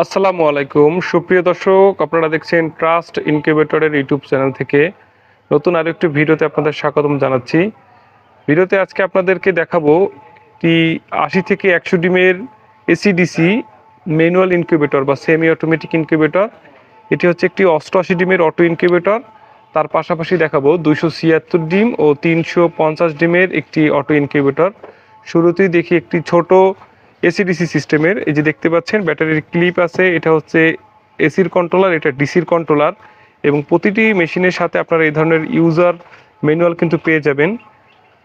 আসসালামু আলাইকুম সুপ্রিয় দর্শক, আপনারা দেখছেন ট্রাস্ট ইনকিউবেটরের ইউটিউব চ্যানেল থেকে নতুন আরেকটি ভিডিওতে আপনাদের স্বাগতম জানাচ্ছি। ভিডিওতে আজকে আপনাদেরকে দেখাবো কি 80 থেকে 100 ডিমের এসিডিসি ম্যানুয়াল ইনকিউবেটর বা সেমি অটোমেটিক ইনকিউবেটর। এটি হচ্ছে একটি 88 ডিমের অটো ইনকিউবেটর। তার পাশাপাশি দেখাবো 276 ডিম ও 350 ডিমের একটি অটো ইনকিউবেটর। শুরুতেই দেখি একটি ছোট এসিডিসি সিস্টেমের। এই যে দেখতে পাচ্ছেন ব্যাটারির ক্লিপ আছে, এটা হচ্ছে এসির কন্ট্রোলার, এটা ডিসির কন্ট্রোলার এবং প্রতিটি মেশিনের সাথে আপনারা এই ধরনের ইউজার ম্যানুয়াল কিন্তু পেয়ে যাবেন।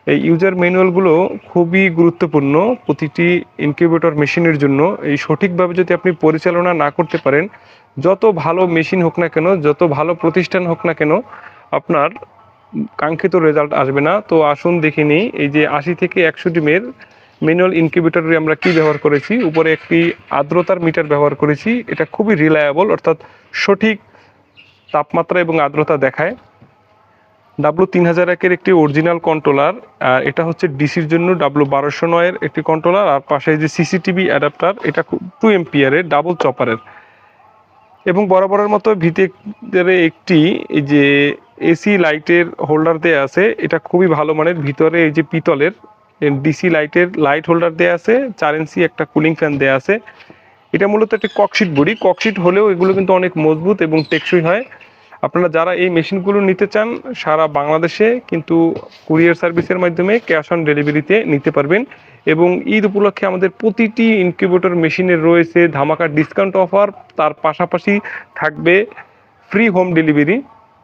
এই ইউজার ম্যানুয়ালগুলো খুবই গুরুত্বপূর্ণ প্রতিটি ইনকিউবেটর মেশিনের জন্য। এই সঠিকভাবে যদি আপনি পরিচালনা না করতে পারেন, যত ভালো মেশিন হোক না কেন, যত ভালো প্রতিষ্ঠান হোক না কেন, আপনার কাঙ্ক্ষিত রেজাল্ট আসবে না। তো আসুন দেখে নিই এই যে 80 থেকে 100 ডিমের ম্যানুয়াল ইনকিউবেটরে আমরা কি ব্যবহার করেছি। উপরে একটি আর্দ্রতার মিটার ব্যবহার করেছি, এটা খুবই রিলায়েবল, অর্থাৎ সঠিক তাপমাত্রা এবং আর্দ্রতা দেখায়। W3001 এর একটি অরিজিনাল কন্ট্রোলার, আর এটা হচ্ছে ডিসির জন্য W1209 এর একটি কন্ট্রোলার, আর পাশে যে সিসিটিভি অ্যাডাপ্টার, এটা 2 এম্পিয়ারের ডাবল চপারের। এবং বরাবরের মতো ভিতরে একটি এই যে এসি লাইটের হোল্ডার দেয়া আছে, এটা খুবই ভালো মানের। ভিতরে এই যে পিতলের ডিসি লাইটের লাইট হোল্ডার দেয়া আছে, 4 ইঞ্চি একটা কুলিং ফ্যান দেয়া আছে। এটা মূলত একটি ককশিট বডি, ককশিট হলেও এগুলো কিন্তু অনেক মজবুত এবং টেকসই হয়। আপনারা যারা এই মেশিনগুলো নিতে চান সারা বাংলাদেশে কিন্তু কুরিয়ার সার্ভিসের মাধ্যমে ক্যাশ অন ডেলিভারিতে নিতে পারবেন। এবং ঈদ উপলক্ষে আমাদের প্রতিটি ইনকিউবেটর মেশিনের রয়েছে ধামাকা ডিসকাউন্ট অফার, তার পাশাপাশি থাকবে ফ্রি হোম ডেলিভারি।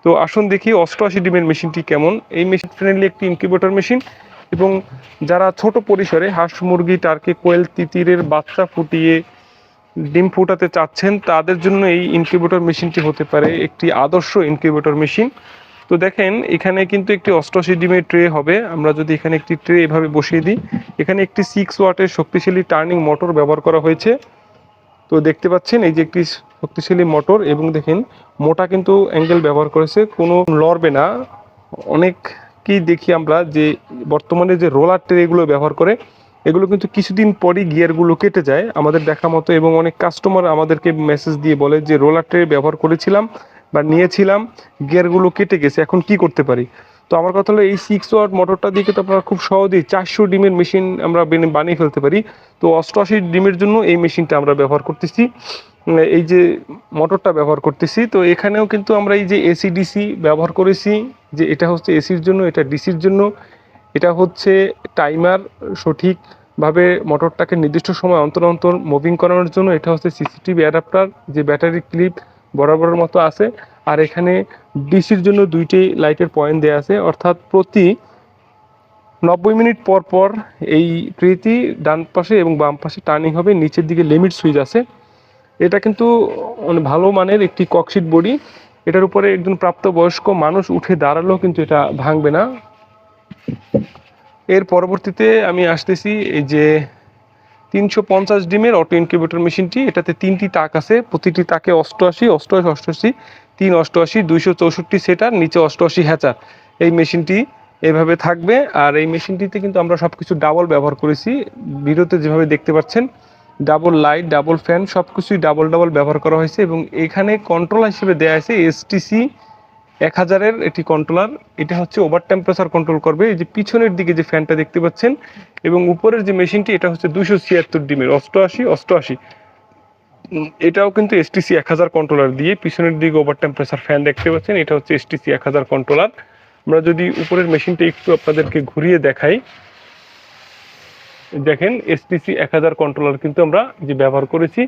তো আসুন দেখি 88 ডিমের মেশিনটি কেমন। এই মেশিন ফ্রেন্ডলি একটি ইনকিউবেটর মেশিন এবং যারা ছোট পরিসরে হাঁস মুরগি টার্কি কোয়েল তিতিরের বাচ্চা ফুটিয়ে ডিম ফুটাতে চাচ্ছেন, তাদের জন্য এই ইনকিউবেটর মেশিনটি হতে পারে একটি আদর্শ ইনকিউবেটর মেশিন। তো দেখেন এখানে কিন্তু একটি 88 ডিমের ট্রে হবে। আমরা যদি এখানে একটি ট্রে এভাবে বসিয়ে দিই, এখানে একটি 6 ওয়াটের শক্তিশালী টার্নিং মোটর ব্যবহার করা হয়েছে। তো দেখতে পাচ্ছেন এই যে একটি শক্তিশালী মোটর, এবং দেখেন মোটা কিন্তু অ্যাঙ্গেল ব্যবহার করেছে, কোনো লড়বে না। অনেককেই দেখি আমরা যে বর্তমানে যে রোলার ট্রেগুলো ব্যবহার করে, এগুলো কিন্তু কিছুদিন পরই গিয়ারগুলো কেটে যায় আমাদের দেখা মতো, এবং অনেক কাস্টমার আমাদেরকে মেসেজ দিয়ে বলে যে রোলার ট্রে ব্যবহার করেছিলাম বা নিয়েছিলাম, গিয়ারগুলো কেটে গেছে, এখন কি করতে পারি। তো আমার কথা হলো এই 6 ওয়াট মোটরটা দিয়ে কিন্তু আপনারা খুব সহজেই 400 ডিমের মেশিন আমরা বানিয়ে ফেলতে পারি। তো 88 ডিমের জন্য এই মেশিনটা আমরা ব্যবহার করতেছি, এই যে মোটরটা ব্যবহার করতেছি। তো এখানেও কিন্তু আমরা এই যে এসি ডিসি ব্যবহার করেছি, যে এটা হচ্ছে এসির জন্য, এটা ডিসির জন্য। এটা হচ্ছে টাইমার, সঠিকভাবে মোটরটাকে নির্দিষ্ট সময় অন্তর অন্তর মুভিং করানোর জন্য। এটা হচ্ছে সিসিটিভি অ্যাডাপ্টার, যে ব্যাটারি ক্লিপ বরাবরের মতো আছে। আর এখানে ডিসির জন্য 2টি লাইটের পয়েন্ট দেওয়া আছে, অর্থাৎ প্রতি 90 মিনিট পর পর এই ট্রেটি ডান পাশে এবং বাম পাশে টার্নিং হবে। নিচের দিকে লিমিট সুইচ আছে। এটা কিন্তু অনেক ভালো মানের একটি ককশিট বডি। এটার উপরে একজন প্রাপ্তবয়স্ক মানুষ উঠে দাঁড়ালেও কিন্তু এটা ভাঙবে না। এর পরবর্তীতে আমি আসতেছি এই যে 350 ডিমের অটো ইনকিউবেটর মেশিনটি। এটাতে 3টি তাক আছে, প্রতিটি তাকে 88 88 88 3 88 264 সেটার, নিচে 88 হ্যাচার। এই মেশিনটি এভাবে থাকবে। আর এই মেশিনটিতে কিন্তু আমরা সব কিছু ডাবল ব্যবহার করেছি, ভিডিওতে যেভাবে দেখতে পাচ্ছেন। ডাবল লাইট, ডাবল ফ্যান, সব কিছুই ডাবল ডাবল ব্যবহার করা হয়েছে। এবং এখানে কন্ট্রোল হিসেবে দেওয়া আছে এসটিসি 1000-এর একটি কন্ট্রোলার। এটা হচ্ছে ওভার টেম্পারেচার কন্ট্রোল করবে। এই যে পিছনের দিকে যে ফ্যানটা দেখতে পাচ্ছেন এবং উপরের যে মেশিনটি, এটা হচ্ছে 276 ডিমের 88 88। এটাও কিন্তু এসটিসি 1000 কন্ট্রোলার দিয়ে। পিছনের দিকে ওভার টেম্পারেচার ফ্যান দেখতে পাচ্ছেন, এটা হচ্ছে এসটিসি 1000 কন্ট্রোলার। আমরা যদি উপরের মেশিনটা একটু আপনাদেরকে ঘুরিয়ে দেখাই, দেখেন এসটিসি 1000 কন্ট্রোলার কিন্তু আমরা যে ব্যবহার করেছি।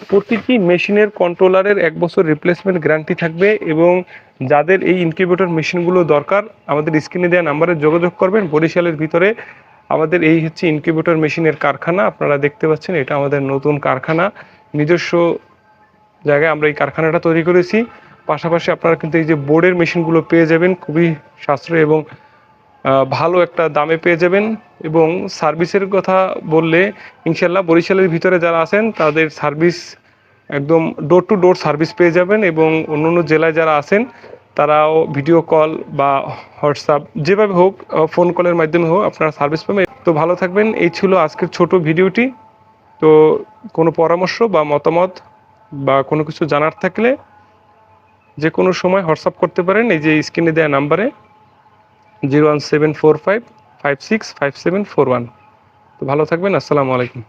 প্রতিটি মেশিনের কন্ট্রোলারের 1 বছর রিপ্লেসমেন্ট গ্যারান্টি থাকবে। এবং যাদের এই ইনকিউবেটর মেশিনগুলো দরকার, আমাদের স্ক্রিনে দেওয়া নাম্বারে যোগাযোগ করবেন। বরিশালের ভিতরে আমাদের এই হচ্ছে ইনকিউবেটর মেশিনের কারখানা, আপনারা দেখতে পাচ্ছেন এটা আমাদের নতুন কারখানা। নিজস্ব জায়গায় আমরা এই কারখানাটা তৈরি করেছি। পাশাপাশি আপনারা কিন্তু এই যে বোর্ডের মেশিনগুলো পেয়ে যাবেন খুবই সাশ্রয় এবং ভালো একটা দামে পেয়ে যাবেন। এবং সার্ভিসের কথা বললে ইনশাল্লাহ বরিশালের ভিতরে যারা আছেন তাদের সার্ভিস একদম ডোর টু ডোর সার্ভিস পেয়ে যাবেন। এবং অন্য জেলায় যারা আছেন তারাও ভিডিও কল বা হোয়াটসঅ্যাপ যেভাবে হোক, ফোন কলের মাধ্যমে হোক আপনারা সার্ভিস পাবেন। তো ভালো থাকবেন। এই ছিল আজকের ছোট ভিডিওটি। তো কোনো পরামর্শ বা মতামত বা কোনো কিছু জানার থাকলে যে কোনো সময় হোয়াটসঅ্যাপ করতে পারেন এই যে স্ক্রিনে দেওয়া নাম্বারে 01745565741। তো ভালো থাকবেন, আসসালামু আলাইকুম।